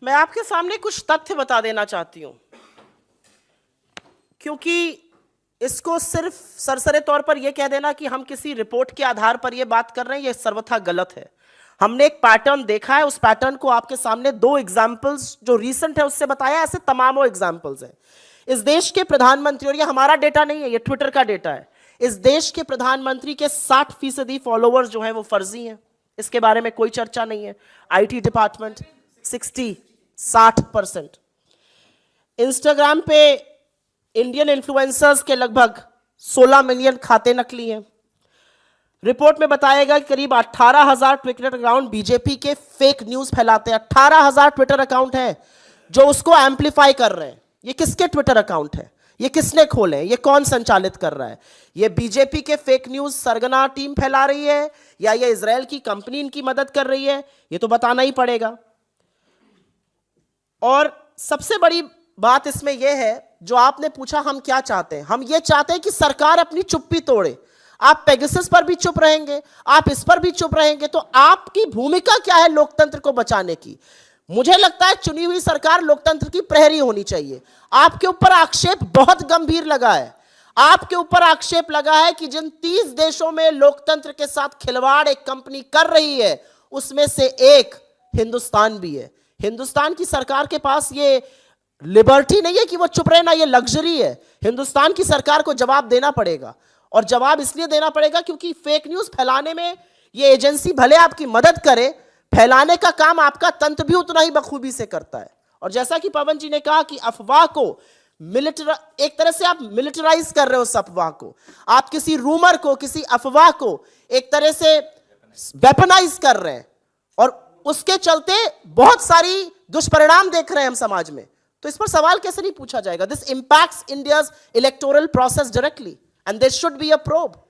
मैं आपके सामने कुछ तथ्य बता देना चाहती हूं, क्योंकि इसको सिर्फ सरसरे तौर पर यह कह देना कि हम किसी रिपोर्ट के आधार पर यह बात कर रहे हैं, यह सर्वथा गलत है। हमने एक पैटर्न देखा है, उस पैटर्न को आपके सामने दो एग्जाम्पल्स जो रीसेंट है उससे बताया, ऐसे तमामों एग्जाम्पल्स हैं। इस देश के प्रधानमंत्री, और ये हमारा डेटा नहीं है, ये ट्विटर का डेटा है, इस देश के प्रधानमंत्री के 60% फॉलोअर्स जो हैं वो फर्जी हैं, इसके बारे में कोई चर्चा नहीं है। आईटी डिपार्टमेंट 60% इंस्टाग्राम पे इंडियन इन्फ्लुएंसर्स के लगभग 16 मिलियन खाते नकली हैं। रिपोर्ट में बताएगा कि करीब 18,000 ट्विटर अकाउंट बीजेपी के फेक न्यूज फैलाते हैं। 18,000 ट्विटर अकाउंट हैं जो उसको एम्पलीफाई कर रहे हैं। ये किसके ट्विटर अकाउंट है? ये किसने खोले हैं? ये कौन संचालित कर रहा है? ये बीजेपी के फेक न्यूज सरगना टीम फैला रही है या ये इजराइल की कंपनी इनकी मदद कर रही है? ये तो बताना ही पड़ेगा। और सबसे बड़ी बात इसमें यह है, जो आपने पूछा हम क्या चाहते हैं, हम ये चाहते हैं कि सरकार अपनी चुप्पी तोड़े। आप पेगासस पर भी चुप रहेंगे, आप इस पर भी चुप रहेंगे, तो आपकी भूमिका क्या है लोकतंत्र को बचाने की? मुझे लगता है चुनी हुई सरकार लोकतंत्र की प्रहरी होनी चाहिए। आपके ऊपर आक्षेप बहुत गंभीर लगा है। आपके ऊपर आक्षेप लगा है कि जिन 30 देशों में लोकतंत्र के साथ खिलवाड़ एक कंपनी कर रही है, उसमें से एक हिंदुस्तान भी है। हिंदुस्तान की सरकार के पास ये लिबर्टी नहीं है कि वो चुप रहना, ये लग्जरी है। हिंदुस्तान की सरकार को जवाब देना पड़ेगा, और जवाब इसलिए देना पड़ेगा क्योंकि फेक न्यूज फैलाने में ये एजेंसी भले आपकी मदद करे, फैलाने का काम आपका तंत्र भी उतना ही बखूबी से करता है। और जैसा कि पवन जी ने कहा कि अफवाह को एक तरह से आप मिलिटराइज कर रहे हो उस अफवाह को, आप किसी रूमर को, किसी अफवाह को एक तरह से वेपनाइज कर रहे हैं, और उसके चलते बहुत सारी दुष्परिणाम देख रहे हैं हम समाज में। तो इस पर सवाल कैसे नहीं पूछा जाएगा? This impacts India's electoral process directly and there should be a probe.